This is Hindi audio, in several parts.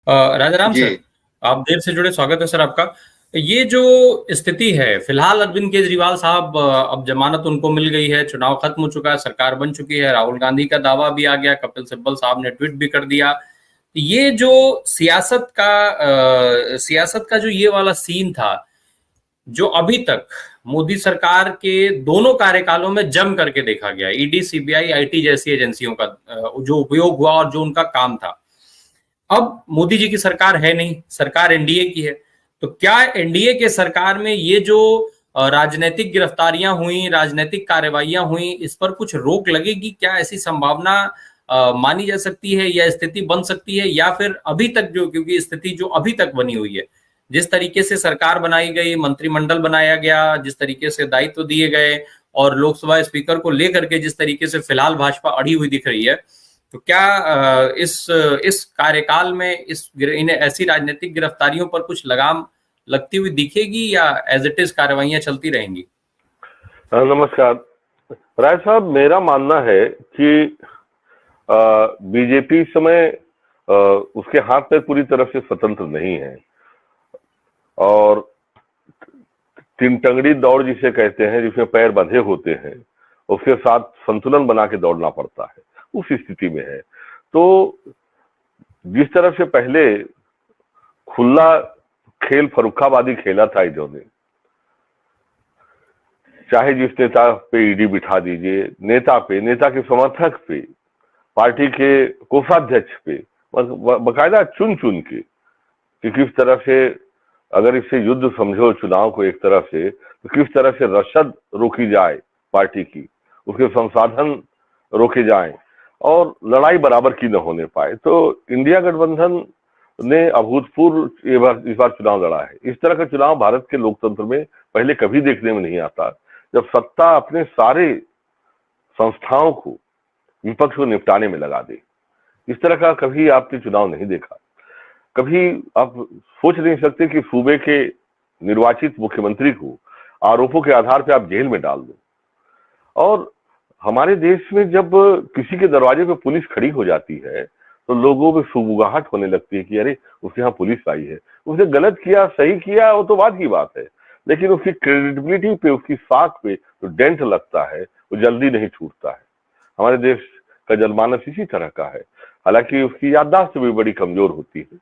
राजा राम जी। सर, आप देर से जुड़े, स्वागत है सर आपका। ये जो स्थिति है फिलहाल, अरविंद केजरीवाल साहब, अब जमानत उनको मिल गई है, चुनाव खत्म हो चुका है, सरकार बन चुकी है, राहुल गांधी का दावा भी आ गया, कपिल सिब्बल साहब ने ट्वीट भी कर दिया। ये जो सियासत का जो ये वाला सीन था, जो अभी तक मोदी सरकार के दोनों कार्यकालों में जम करके देखा गया, ईडी, सीबीआई, आईटी जैसी एजेंसियों का जो उपयोग हुआ और जो उनका काम था। अब मोदी जी की सरकार है नहीं, सरकार एनडीए की है। तो क्या एनडीए के सरकार में ये जो राजनीतिक गिरफ्तारियां हुई, राजनीतिक कार्रवाइयां हुई, इस पर कुछ रोक लगेगी? क्या ऐसी संभावना मानी जा सकती है, या स्थिति बन सकती है? या फिर अभी तक जो, क्योंकि स्थिति जो अभी तक बनी हुई है, जिस तरीके से सरकार बनाई गई, मंत्रिमंडल बनाया गया, जिस तरीके से दायित्व दिए गए, और लोकसभा स्पीकर को लेकर के जिस तरीके से फिलहाल भाजपा अड़ी हुई दिख रही है, तो क्या इस कार्यकाल में इन ऐसी राजनीतिक गिरफ्तारियों पर कुछ लगाम लगती हुई दिखेगी, या एज इट इज कार्रवाइयां चलती रहेंगी? नमस्कार राय साहब, मेरा मानना है कि बीजेपी इस समय उसके हाथ में पूरी तरह से स्वतंत्र नहीं है, और तीन टंगड़ी दौड़ जिसे कहते हैं, जिसमें पैर बंधे होते हैं, उसके साथ संतुलन बना के दौड़ना पड़ता है, उस स्थिति में है। तो जिस तरह से पहले खुला खेल फर्रुखाबादी खेला था इन्होंने, चाहे जिस नेता पे ईडी बिठा दीजिए, नेता के समर्थक पे, पार्टी के कोषाध्यक्ष पे, बकायदा चुन चुन के कि किस तरह से, अगर इसे युद्ध समझो चुनाव को एक तरह से, तो किस तरह से रसद रोकी जाए पार्टी की, उसके संसाधन रोके जाएं और लड़ाई बराबर की न होने पाए। तो इंडिया गठबंधन ने अभूतपूर्व इस बार चुनाव लड़ा है। इस तरह का चुनाव भारत के लोकतंत्र में पहले कभी देखने में नहीं आता, जब सत्ता अपने सारे संस्थाओं को, विपक्ष को निपटाने में लगा दे। इस तरह का कभी आपने चुनाव नहीं देखा। कभी आप सोच नहीं सकते कि सूबे के निर्वाचित मुख्यमंत्री को आरोपों के आधार पर आप जेल में डाल दो। और हमारे देश में जब किसी के दरवाजे पे पुलिस खड़ी हो जाती है, तो लोगों में सुगबुगाहट होने लगती है कि अरे, उसके यहाँ पुलिस आई है, उसने गलत किया सही किया वो तो बाद की बात है, लेकिन उसकी क्रेडिबिलिटी पे, उसकी साख पे जो डेंट लगता है वो जल्दी नहीं छूटता है। हमारे देश का जनमानस इसी तरह का है, हालांकि उसकी याददाश्त भी बड़ी कमजोर होती है।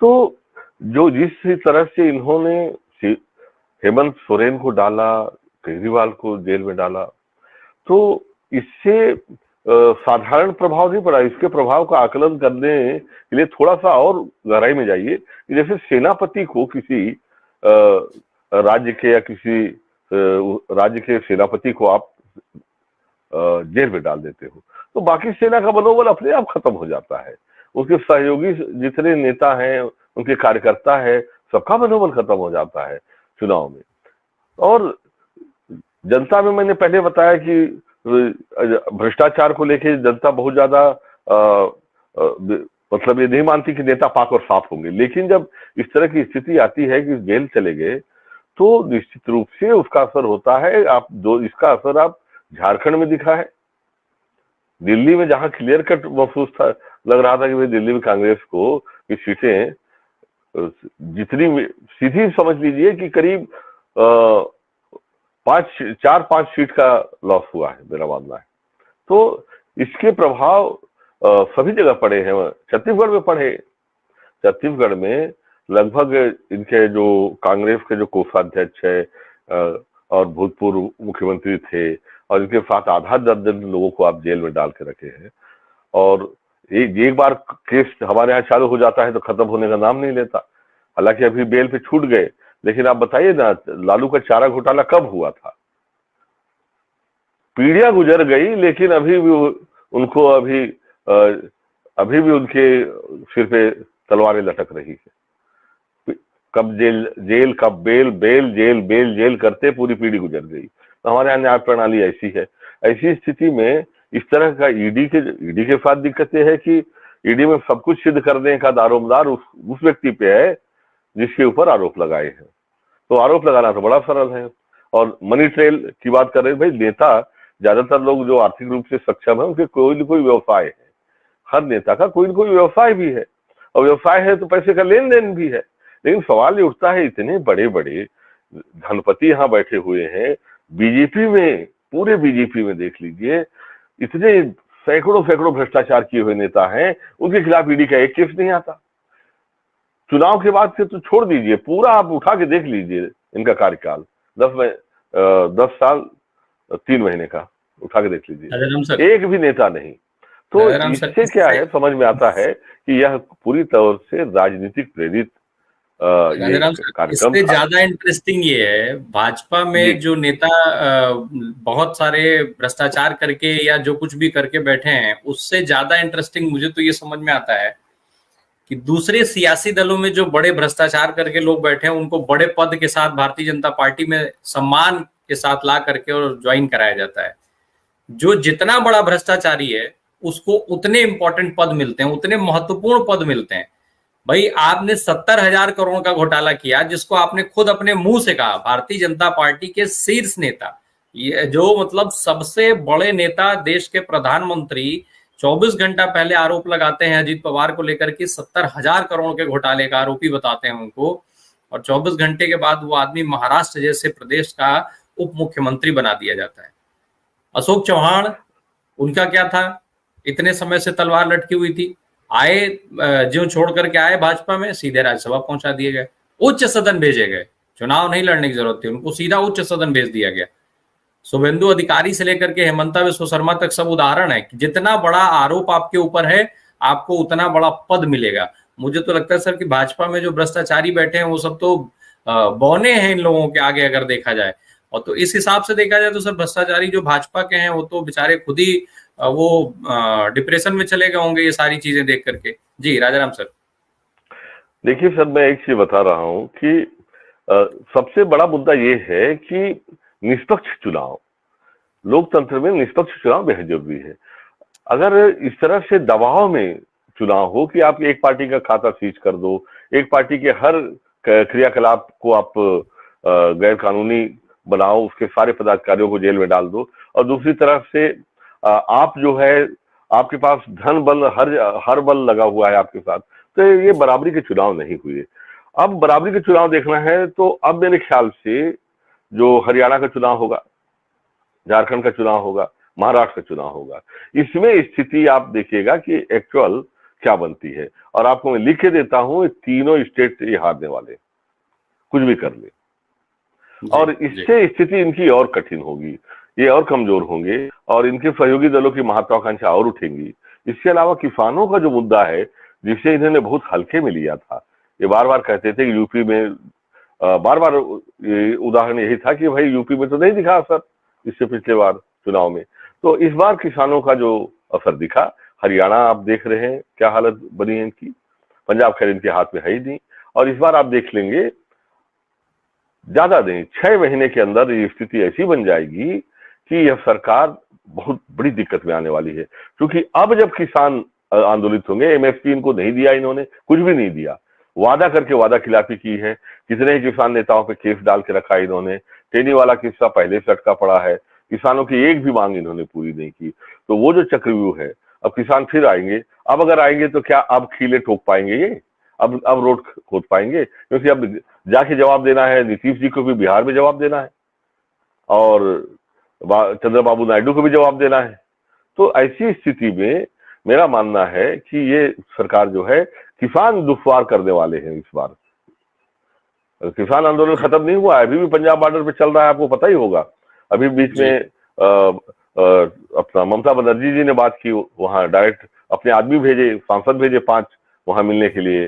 तो जो जिस तरह से इन्होंने हेमंत सोरेन को डाला, केजरीवाल को जेल में डाला, तो इससे साधारण प्रभाव नहीं पड़ा। इसके प्रभाव का आकलन करने के लिए थोड़ा सा और गहराई में जाइए। जैसे सेनापति को किसी राज्य के, या किसी राज्य के सेनापति को आप जेल में डाल देते हो, तो बाकी सेना का मनोबल अपने आप खत्म हो जाता है। उसके सहयोगी जितने नेता हैं, उनके कार्यकर्ता है, सबका मनोबल खत्म हो जाता है चुनाव में। और जनता में मैंने पहले बताया कि भ्रष्टाचार को लेके जनता बहुत ज्यादा मतलब ये नहीं मानती कि नेता पाक और साफ होंगे, लेकिन जब इस तरह की स्थिति आती है कि जेल चले गए, तो निश्चित रूप से उसका असर होता है। इसका असर आप झारखंड में दिखा है, दिल्ली में जहां क्लियर कट महसूस था, लग रहा था कि भाई दिल्ली में कांग्रेस को की सीटें जितनी, सीधी समझ लीजिए कि करीब 4-5 सीट का लॉस हुआ है, मेरा मानना है। तो इसके प्रभाव सभी जगह पड़े हैं। छत्तीसगढ़ में पड़े, छत्तीसगढ़ में लगभग इनके जो कांग्रेस के जो कोषाध्यक्ष है और भूतपूर्व मुख्यमंत्री थे, और इनके साथ आधा दर्जन लोगों को आप जेल में डाल के रखे हैं। और एक बार केस हमारे यहाँ चालू हो जाता है तो खत्म होने का नाम नहीं लेता। हालांकि अभी बेल पे छूट गए, लेकिन आप बताइए ना, लालू का चारा घोटाला कब हुआ था? पीढ़ियां गुजर गई, लेकिन अभी भी उनको अभी भी उनके सिर पे तलवारें लटक रही है। कब जेल कब bail, bail jail, bail jail करते पूरी पीढ़ी गुजर गई। तो हमारे यहाँ न्याय प्रणाली ऐसी है। ऐसी स्थिति में इस तरह का ईडी के साथ दिक्कतें है कि ईडी में सब कुछ सिद्ध करने का दारोमदार उस व्यक्ति पे है जिसके ऊपर आरोप लगाए हैं। तो आरोप लगाना तो बड़ा सरल है। और मनी ट्रेल की बात कर रहे हैं, भाई नेता, ज्यादातर लोग जो आर्थिक रूप से सक्षम है, उनके कोई न कोई व्यवसाय है। हर नेता का कोई न कोई व्यवसाय भी है। और व्यवसाय है तो पैसे का लेन देन भी है। लेकिन सवाल ये उठता है, इतने बड़े बड़े धनपति यहाँ बैठे हुए हैं, बीजेपी में, पूरे बीजेपी में देख लीजिए, इतने सैकड़ों सैकड़ों भ्रष्टाचार किए हुए नेता हैं, उनके खिलाफ ईडी का एक केस नहीं आता। चुनाव के बाद से तो छोड़ दीजिए, पूरा आप उठा के देख लीजिए इनका कार्यकाल, 10 साल 3 महीने का उठा के देख लीजिए, एक भी नेता नहीं। तो इससे क्या है, समझ में आता है कि यह पूरी तौर से राजनीतिक प्रेरित इससे ज्यादा इंटरेस्टिंग ये है, भाजपा में जो नेता बहुत सारे भ्रष्टाचार करके या जो कुछ भी करके बैठे हैं, उससे ज्यादा इंटरेस्टिंग मुझे तो ये समझ में आता है कि दूसरे सियासी दलों में जो बड़े भ्रष्टाचार करके लोग बैठे हैं, उनको बड़े पद के साथ भारतीय जनता पार्टी में सम्मान के साथ ला करके और ज्वाइन कराया जाता है। जो जितना बड़ा भ्रष्टाचारी है उसको उतने इंपॉर्टेंट पद मिलते हैं, उतने महत्वपूर्ण पद मिलते हैं। भाई आपने 70,000 करोड़ का घोटाला किया, जिसको आपने खुद अपने मुंह से कहा, भारतीय जनता पार्टी के शीर्ष नेता, ये जो मतलब सबसे बड़े नेता, देश के प्रधानमंत्री 24 घंटा पहले आरोप लगाते हैं अजीत पवार को लेकर कि 70,000 करोड़ के घोटाले का आरोपी बताते हैं उनको, और 24 घंटे के बाद वो आदमी महाराष्ट्र जैसे प्रदेश का उप मुख्यमंत्री बना दिया जाता है। अशोक चौहान, उनका क्या था, इतने समय से तलवार लटकी हुई थी, आए जो छोड़ करके आए भाजपा में, सीधे राज्यसभा पहुंचा दिए गए, उच्च सदन भेजे गए, चुनाव नहीं लड़ने की जरूरत थी उनको, सीधा उच्च सदन भेज दिया गया। शुभेंदु अधिकारी से लेकर के हेमंता विश्व शर्मा तक सब उदाहरण है कि जितना बड़ा आरोप आपके ऊपर है, आपको उतना बड़ा पद मिलेगा। मुझे तो लगता है सर कि भाजपा में जो भ्रष्टाचारी बैठे हैं वो सब तो बौने हैं इन लोगों के आगे, अगर देखा जाए। और तो इस हिसाब से देखा जाए तो सर भ्रष्टाचारी जो भाजपा के हैं वो तो बेचारे खुद ही वो डिप्रेशन में चले गए होंगे ये सारी चीजें देख करके। जी राजाराम सर। देखिए सर, मैं एक चीज बता रहा हूं कि सबसे बड़ा मुद्दा ये है कि निष्पक्ष चुनाव, लोकतंत्र में निष्पक्ष चुनाव बेहद जरूरी है। अगर इस तरह से दबाव में चुनाव हो कि आप एक पार्टी का खाता सीज कर दो, एक पार्टी के हर क्रियाकलाप को आप गैर कानूनी बनाओ, उसके सारे पदाधिकारियों को जेल में डाल दो, और दूसरी तरफ से आप जो है, आपके पास धन बल, हर बल लगा हुआ है आपके साथ, तो ये बराबरी के चुनाव नहीं हुए। अब बराबरी के चुनाव देखना है तो अब मेरे ख्याल से जो हरियाणा का चुनाव होगा, झारखंड का चुनाव होगा, महाराष्ट्र का चुनाव होगा, इसमें स्थिति आप देखिएगा कि एक्चुअल क्या बनती है। और आपको मैं लिख के देता हूं, तीनों स्टेट ये हारने वाले, कुछ भी कर ले, और इससे स्थिति इनकी और कठिन होगी, ये और कमजोर होंगे, और इनके सहयोगी दलों की महत्वाकांक्षा और उठेंगी। इसके अलावा किसानों का जो मुद्दा है, जिसे इन्होंने बहुत हल्के में लिया था, ये बार बार कहते थे कि यूपी में, बार बार उदाहरण यही था कि भाई यूपी में तो नहीं दिखा असर इससे पिछले बार चुनाव में, तो इस बार किसानों का जो असर दिखा। हरियाणा आप देख रहे हैं क्या हालत बनी है इनकी, पंजाब खैर इनके हाथ में है ही नहीं, और इस बार आप देख लेंगे ज्यादा नहीं, 6 महीने के अंदर ये स्थिति ऐसी बन जाएगी कि यह सरकार बहुत बड़ी दिक्कत में आने वाली है। क्योंकि अब जब किसान आंदोलित होंगे, एमएसपी इनको नहीं दिया, इन्होंने कुछ भी नहीं दिया, वादा करके वादा खिलाफी की है, कितने ही किसान नेताओं पे केस डाल के रखा है इन्होंने, टेनी वाला किस्सा पहले से अटका पड़ा है, किसानों की एक भी मांग इन्होंने पूरी नहीं की। तो वो जो चक्रव्यूह है, अब किसान फिर आएंगे, अब अगर आएंगे तो क्या अब खीले ठोक पाएंगे ये, अब रोड खोद पाएंगे? क्योंकि अब जाके जवाब देना है, नीतीश जी को भी बिहार में जवाब देना है, और चंद्रबाबू नायडू को भी जवाब देना है। तो ऐसी स्थिति में मेरा मानना है कि ये सरकार जो है, किसान दुश्वार करने वाले हैं इस बार। किसान आंदोलन खत्म नहीं हुआ है, अभी भी पंजाब बॉर्डर पे चल रहा है, आपको पता ही होगा। अभी बीच में अपना ममता बनर्जी जी ने बात की, वहां डायरेक्ट अपने आदमी भेजे, सांसद भेजे 5 वहां मिलने के लिए।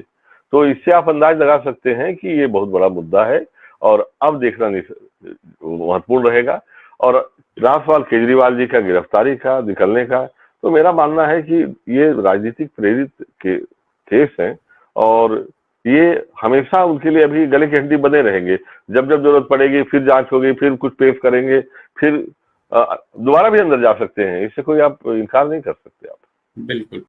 तो इससे आप अंदाज लगा सकते हैं कि ये बहुत बड़ा मुद्दा है, और अब देखना महत्वपूर्ण रहेगा। और रहा सवाल केजरीवाल जी का गिरफ्तारी का, निकलने का, तो मेरा मानना है कि ये राजनीतिक प्रेरित के केस हैं, और ये हमेशा उनके लिए अभी गले की हड्डी बने रहेंगे। जब जब जरूरत पड़ेगी फिर जांच होगी, फिर कुछ पेश करेंगे, फिर दोबारा भी अंदर जा सकते हैं, इससे कोई आप इनकार नहीं कर सकते आप। बिल्कुल।